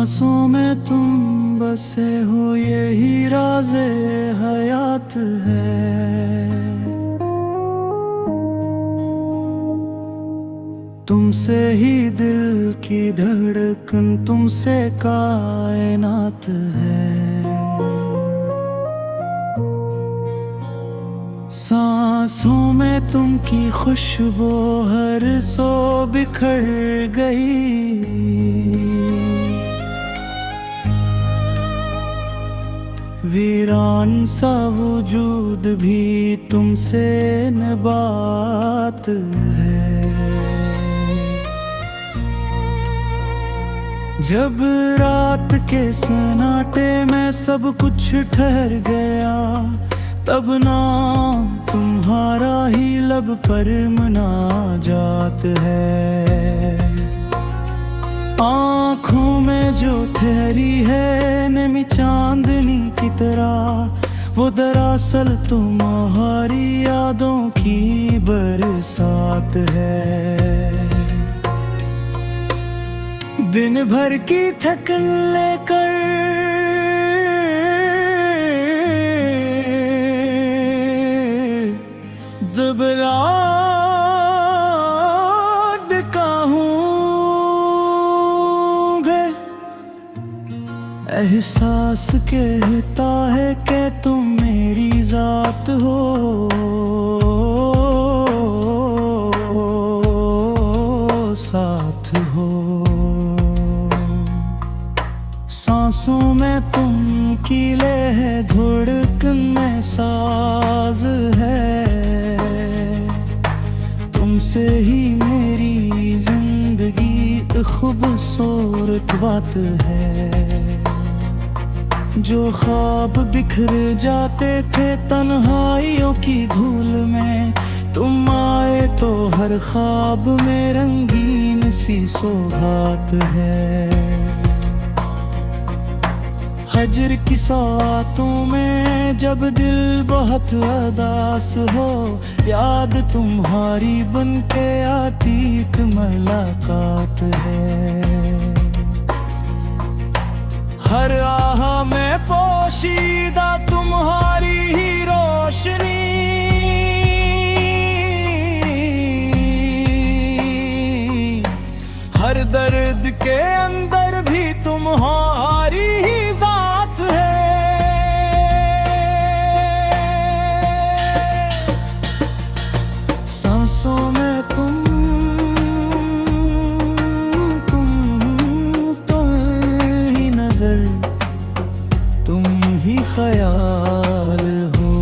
सांसों में तुम बसे हो, यही राज़े हयात है। तुमसे ही दिल की धड़कन, तुमसे कायनात है। सांसों में तुम की खुशबू हर सो बिखर गई। वीरान सा वजूद भी तुमसे नबात है। जब रात के सन्नाटे में सब कुछ ठहर गया, तब नाम तुम्हारा ही लब पर मुनाजात है। आँखों में जो ठहरी है नमी चांदनी की तरह, वो दरअसल तुम्हारी यादों की बरसात है। दिन भर की थकन लेकर दुबला एहसास कहता है कि तुम मेरी जात हो। साथ हो सांसों में तुम की लह, धड़कन में साज है। तुमसे ही मेरी जिंदगी खूबसूरत बात है। जो ख्वाब बिखर जाते थे तन्हाइयों की धूल में, तुम आए तो हर ख्वाब में रंगीन सी सौगात है। हजर की सातों में जब दिल बहुत उदास हो, याद तुम्हारी बन के आती एक मुलाकात है। हर आह में पोशीदा तुम्हारी ही रोशनी, हर दर्द के अंदर भी तुम्हारी ही जात है। सांसों में तुम ही नजर, तुम ही ख्याल हो।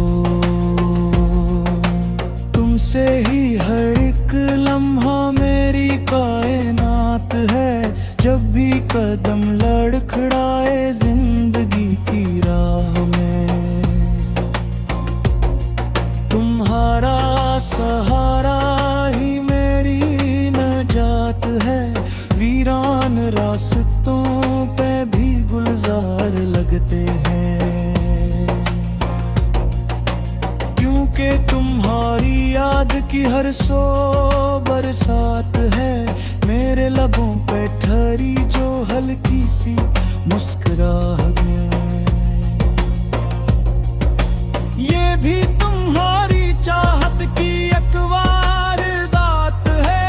तुमसे ही हर एक लम्हा मेरी कायनात है। जब भी कदम लड़खड़ाए जिंदगी की राह में, तुम्हारा सहारा ही मेरी नजात है। वीरान रास्तों पे भी गुलजार लगते हैं, क्योंकि तुम्हारी याद की हर सो बरसात है। मेरे लबों पे ठहरी जो हल्की सी मुस्कुराहट है, ये भी तुम्हारी चाहत की एक वारदात है।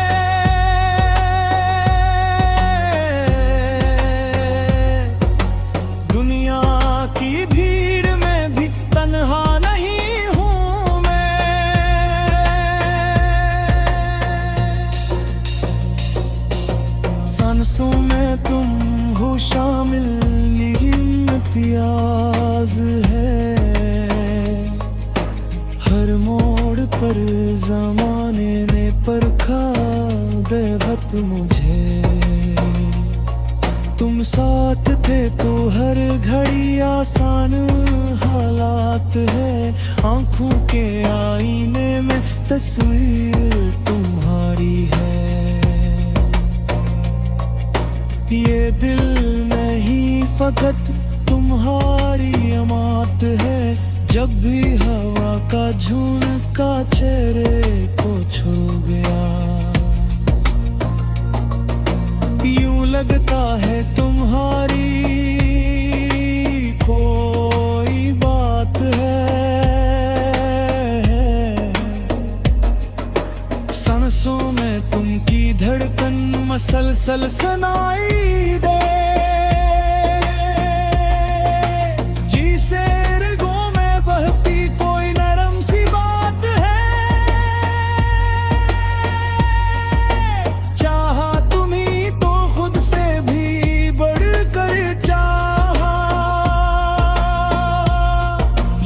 दुनिया की भीड़ में भी तन्हा नहीं हूँ मैं। सांसों में तुम हो शामिल, ये इम्तियाज है। हर मोड़ पर ज़माने ने परखा बेवक्त मुझे। तुम साथ थे तो हर घड़ी आसान हालात है। आँखों के आईने में तस्वीर तुम्हारी है। ये दिल नहीं फकत तुम्हारी अमात है। जब भी हवा का झोंका चेहरे को छू गया, यूं लगता है तुम्हारी मसल सुनाई दे। जी से रगों में बहती कोई नरम सी बात है। चाहा तुम्ही तो खुद से भी बढ़कर चाहा।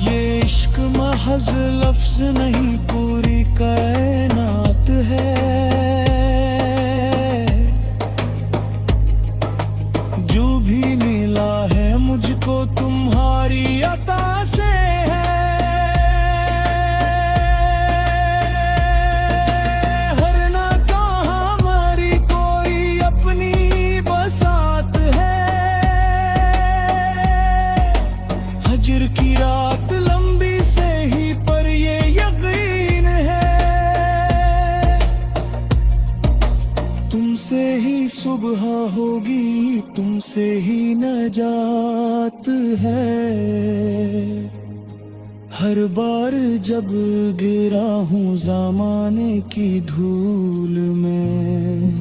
ये इश्क महज लफ्ज नहीं पूरी कायनात है। जो भी मिला है मुझको तुम्हारी अता से है। हर ना कहाँ हमारी कोई अपनी बसात है। हजर की रात लंबी से ही पर ये यकीन है। तुमसे ही सुबह होगी, तुमसे ही नजात है। हर बार जब गिरा हूँ ज़माने की धूल में,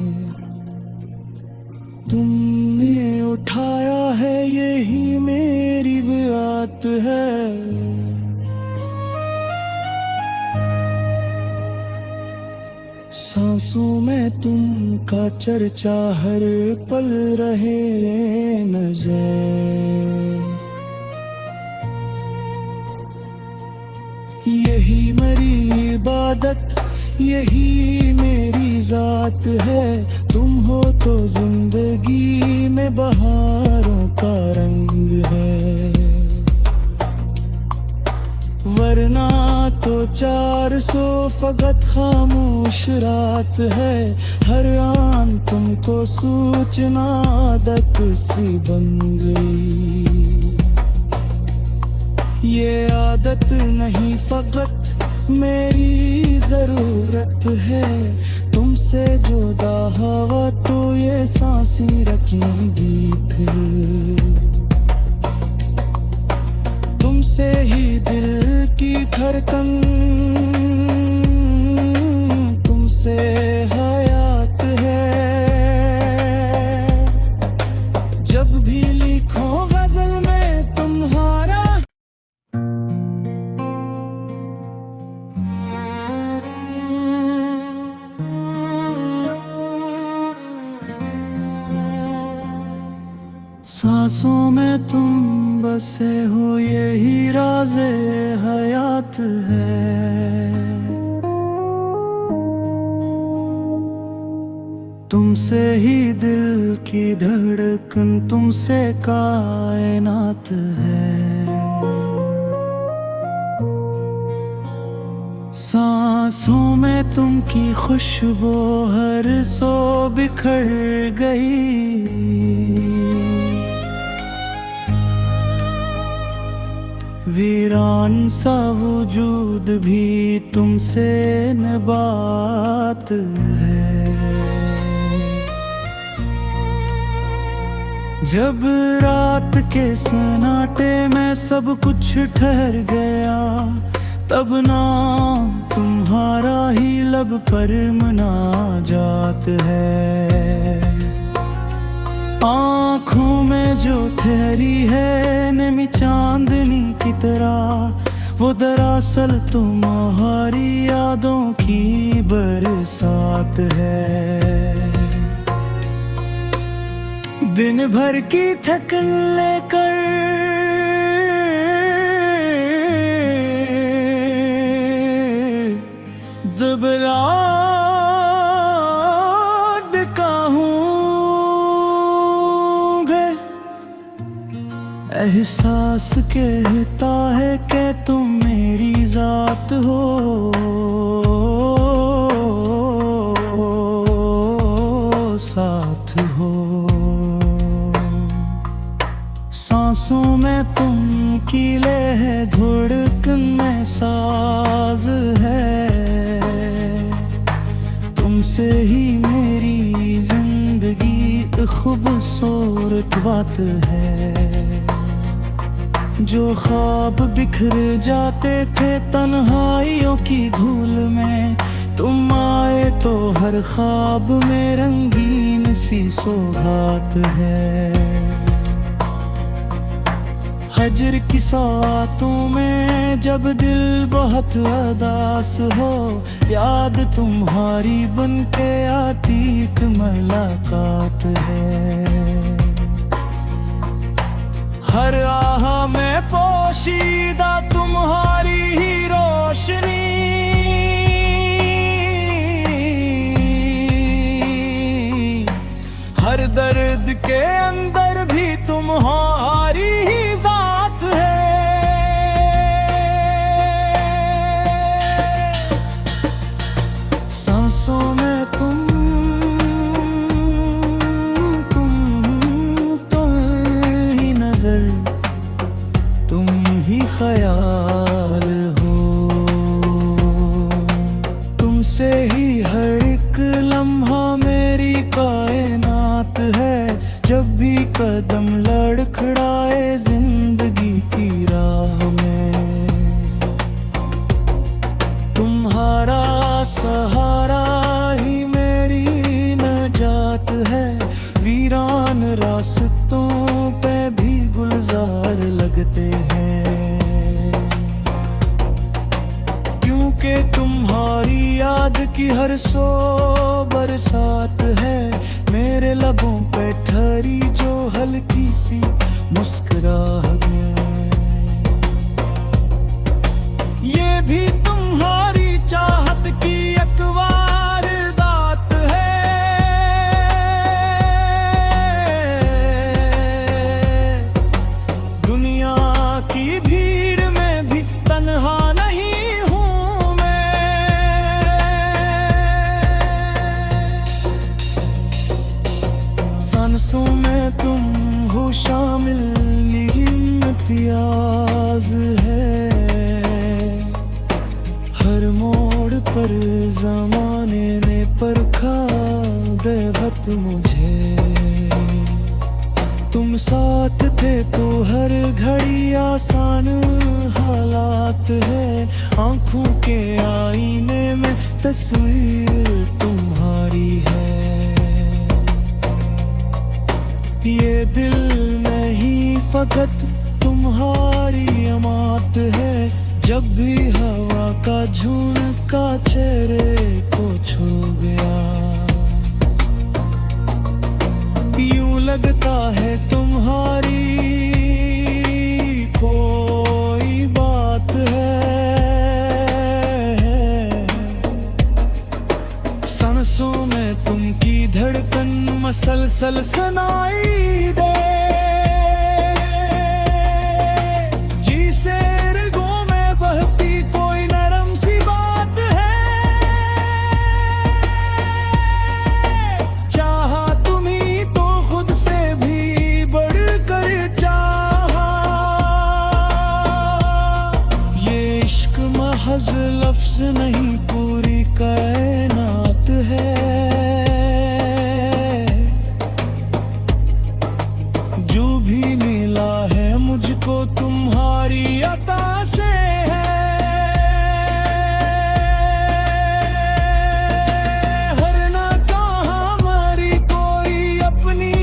तुमने उठाया है, यही मेरी बात है। सांसों में तुमका चर्चा हर पल रहे नजर। यही मेरी इबादत, यही मेरी जात है। तुम हो तो जिंदगी में बहारों का रंग है। वरना तो 400 फकत खामोश रात है। हर आन तुमको सूचना आदत सी बन गई। ये आदत नहीं फकत मेरी जरूरत है। तुमसे जुदा हवा तो ये सांसें रखेंगी फिर। तुमसे ही दिल की धड़कन, तुमसे हयात है। जब भी लिखो गजल में तुम्हारा, सांसों में तुम बसे हो, यही राज़े हयात है। तुमसे ही दिल की धड़कन, तुमसे कायनात है। सांसों में तुम की खुशबू हर सो बिखर गई। वीरान सा वजूद भी तुमसे नबात है। जब रात के सन्नाटे में सब कुछ ठहर गया, तब नाम तुम्हारा ही लब पर मुनाजात है। आँखों में जो ठहरी है नमी चांदनी की तरह, वो दरअसल तुम्हारी यादों की बरसात है। दिन भर की थकन लेकर दुबला एहसास कहता है कि तुम मेरी जात हो। साथ हो सांसों में तुम की लह, धड़कन में साज है। तुमसे ही मेरी जिंदगी खूबसूरत बात है। जो ख्वाब बिखर जाते थे तन्हाइयों की धूल में, तुम आए तो हर ख्वाब में रंगीन सी सौगात है। हजर की सातों में जब दिल बहुत उदास हो, याद तुम्हारी बन के आती एक मुलाकात है। हर आह में पोशीदा तुम्हारी ही रोशनी, हर दर्द के अंदर भी तुम्हारी ही जात है। सांसों में तुम ही नजर, तुम ही ख्याल हो। तुमसे ही हर एक लम्हा मेरी कायनात है। जब भी कदम लड़खड़ाए जिंदगी की राह में, तुम्हारा सहारा ही मेरी नजात है। वीरान रास्तों पे भी गुलजार लगते हैं, क्योंकि तुम्हारी याद की हर सौ बरसात है मेरे लबों पे ठहरी जो हल्की सी मुस्कुराहट है। ये भी तुम्हारी चाहत की एक वारदात है। दुनिया की भीड़ में भी तन्हा नहीं हूँ मैं। सांसों में तुम हो शामिल, ये इम्तियाज है। हर मोड़ पर ज़माने ने परखा बेवक्त मुझे। तुम साथ थे तो हर घड़ी आसान हालात है। आंखों के आईने में तस्वीर तुम्हारी है। ये दिल नहीं फकत तुम्हारी अमात है। जब भी हवा का झोंका चेहरे को छू गया, यूं लगता है तुम्हारी कोई बात है। सांसों में तुम की धड़कन मसलसल सुनाई दे। महज लफ्ज़ नहीं पूरी कायनात है। जो भी मिला है मुझको तुम्हारी अता से है। हर नाकाम हमारी कोई अपनी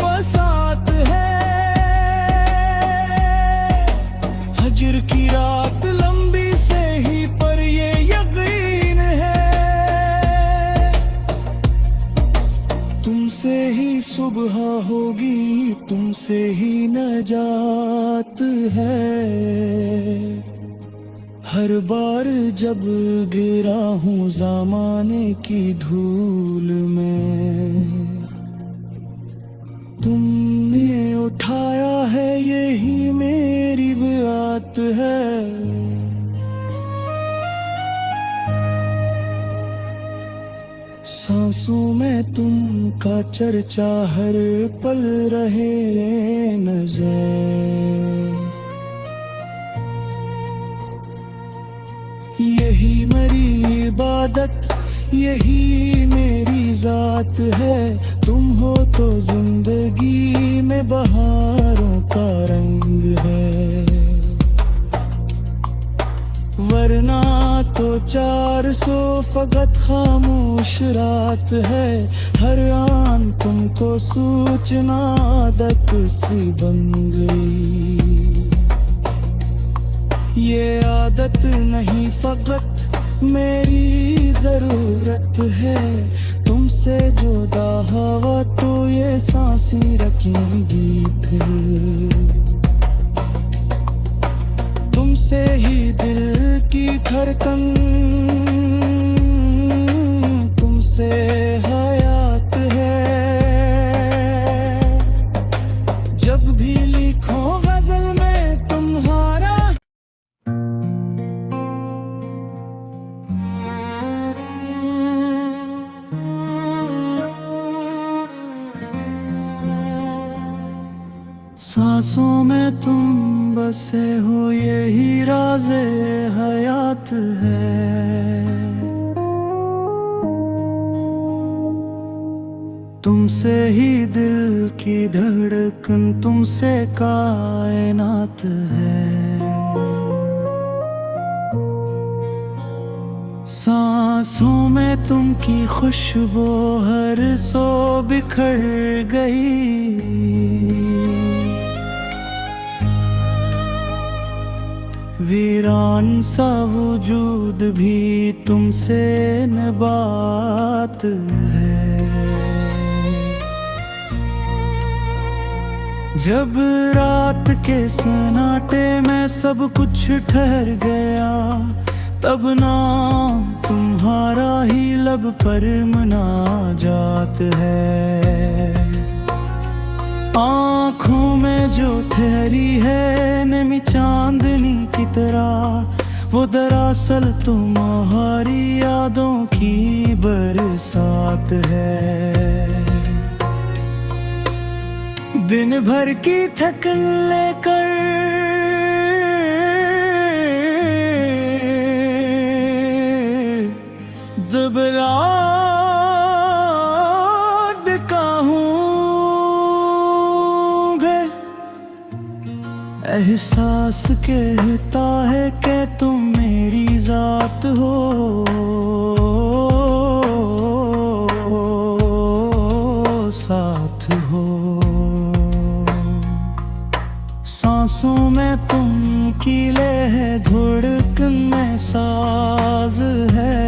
बसात है। हजर की रात लंबी से ही पर ये यकीन है, तुमसे ही सुबह होगी, तुमसे ही नजात है। हर बार जब गिरा हूँ ज़माने की धूल में, तुमने उठाया है यही मेरी बात है। सांसों में तुमका चर्चा हर पल रहे नजर। यही मेरी इबादत, यही मेरी जात है। तुम हो तो जिंदगी में बहारों का रंग है, वरना तो 400 फकत खामोश रात है, हर आन तुमको सूचना आदत सी बन गई। ये आदत नहीं फकत मेरी जरूरत है, तुमसे जुदा हवा तो ये सांसें रखेंगी फिर। तुमसे ही दिल की धड़कन, तुमसे हयात है। जब भी लिखो गजल में तुम्हारा, सांसों में तुम बसे हो यही राज़े हयात है। तुमसे ही दिल की धड़कन, तुमसे कायनात है। सांसों में तुम की खुशबू हर सो बिखर गई। वीरान सा वजूद भी तुमसे नबात है। जब रात के सन्नाटे में सब कुछ ठहर गया, तब नाम तुम्हारा ही लब पर मुनाजात है। आँखों में जो ठहरी है नमी चांदनी की तरह, वो दरअसल तुम्हारी यादों की बरसात है। दिन भर की थकन लेकर दुबला एहसास कहता है कि तुम मेरी जात हो। साथ हो सांसों में तुम की लह, धड़कन में साज है।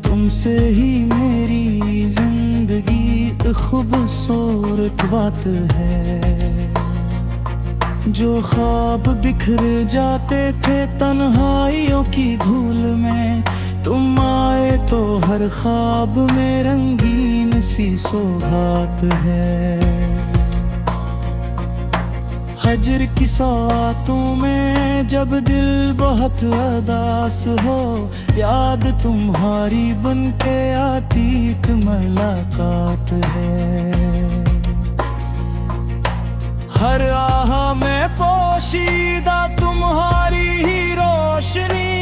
तुमसे ही मेरी जिंदगी खूबसूरत बात है। जो ख्वाब बिखर जाते थे तन्हाइयों की धूल में, तुम आए तो हर ख्वाब में रंगीन सी सौगात है। हजर की सातों में जब दिल बहुत उदास हो, याद तुम्हारी बन के आती एक मुलाकात है। हर आह में पोशीदा तुम्हारी ही रोशनी,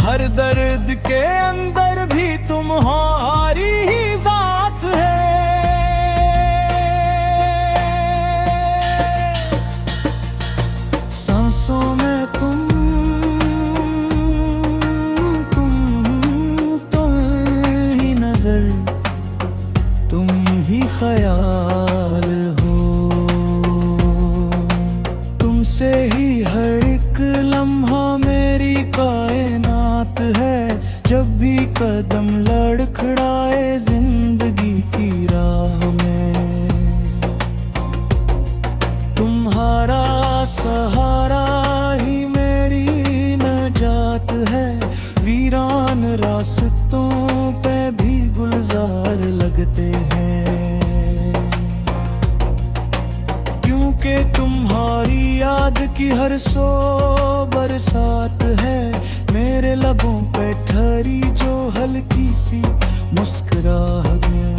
हर दर्द के अंदर भी तुम्हारी ही जात है। सांसों में तुम ही नजर, तुम ही ख्याल हो। तुमसे ही हर एक लम्हा मेरी कायनात है। जब भी कदम लड़खड़ाए जिंदगी की राह में, तुम्हारा सहारा ही मेरी नजात है। वीरान रास्तों पे भी गुलजार लगते हैं, क्योंकि तुम्हारी याद की हर सो बरसात है। मेरे लबों पे ठहरी जो हल्की सी मुस्कुराहट है,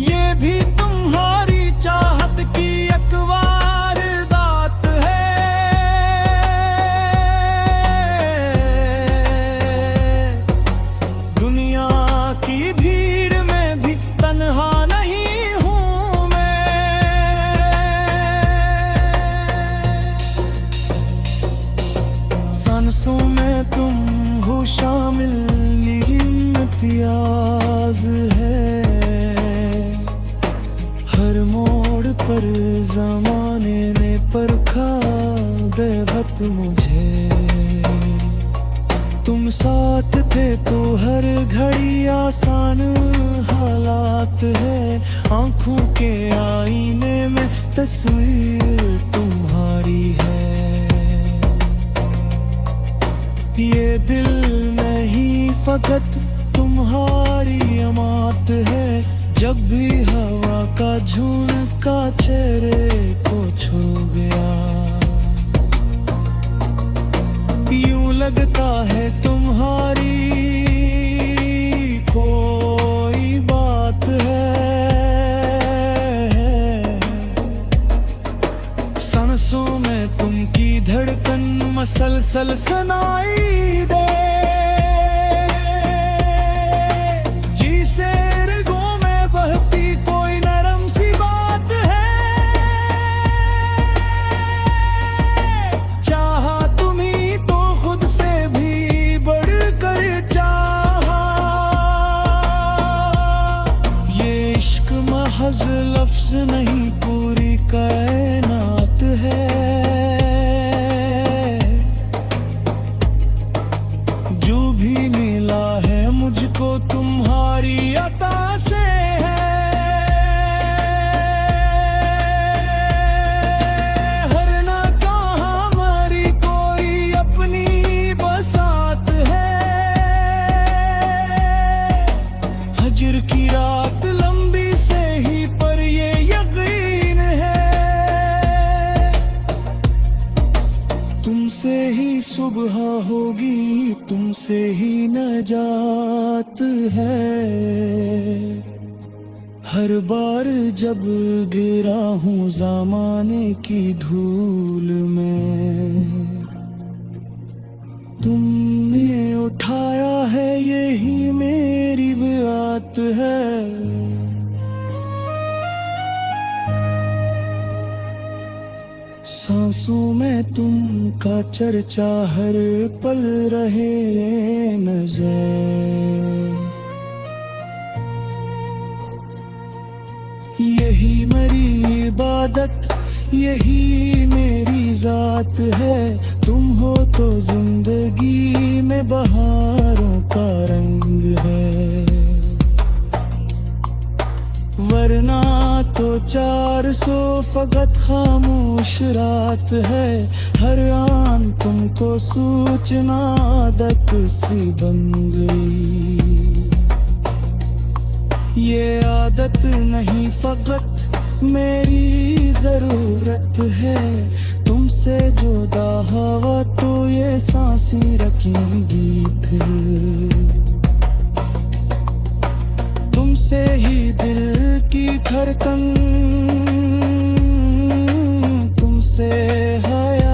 ये भी तुम्हारी चाहत की एक वारदात है। दुनिया की भीड़ में भी तन्हा नहीं हूँ तुम हो शामिल ये इम्तियाज है। हर मोड़ पर ज़माने ने परखा बेवक्त मुझे। तुम साथ थे तो हर घड़ी आसान हालात है। आंखों के आईने में तस्वीर तुम्हारी है। ये दिल नहीं फकत तुम्हारी अमात है। जब भी हवा का झोंका चेहरे को छू गया, यूं लगता है तुम्हारी कोई बात है। सांसों में तुम की धड़कन मसलसल सुनाई दे। जी से रगों में बहती कोई नरम सी बात है। चाहा तुम्ही तो खुद से भी बढ़कर चाहा। ये इश्क महज लफ्ज नहीं पूरी कायनात है। जो भी मिला है मुझको तुम्हारी अता से है। हर नाकाम हमारी कोई अपनी बसात है। हजर की रात लंबी से ही पर ये यकीन है। तुमसे ही सुबह होगी, तुमसे ही नजात है। हर बार जब गिरा हूँ ज़माने की धूल में, तुमने उठाया है यही मेरी बात है। सांसों में तुमका चर्चा हर पल रहे नजर। यही मेरी इबादत, यही मेरी जात है। तुम हो तो जिंदगी में बहारों का रंग है। वरना तो 400 फकत खामोश रात है। हर आन तुमको सूचना आदत सी बन गई। ये आदत नहीं फकत मेरी जरूरत है। तुमसे जुदा हवा तो ये सांसें रखेंगी फिर। तुमसे ही दिल की धड़कन, तुमसे हया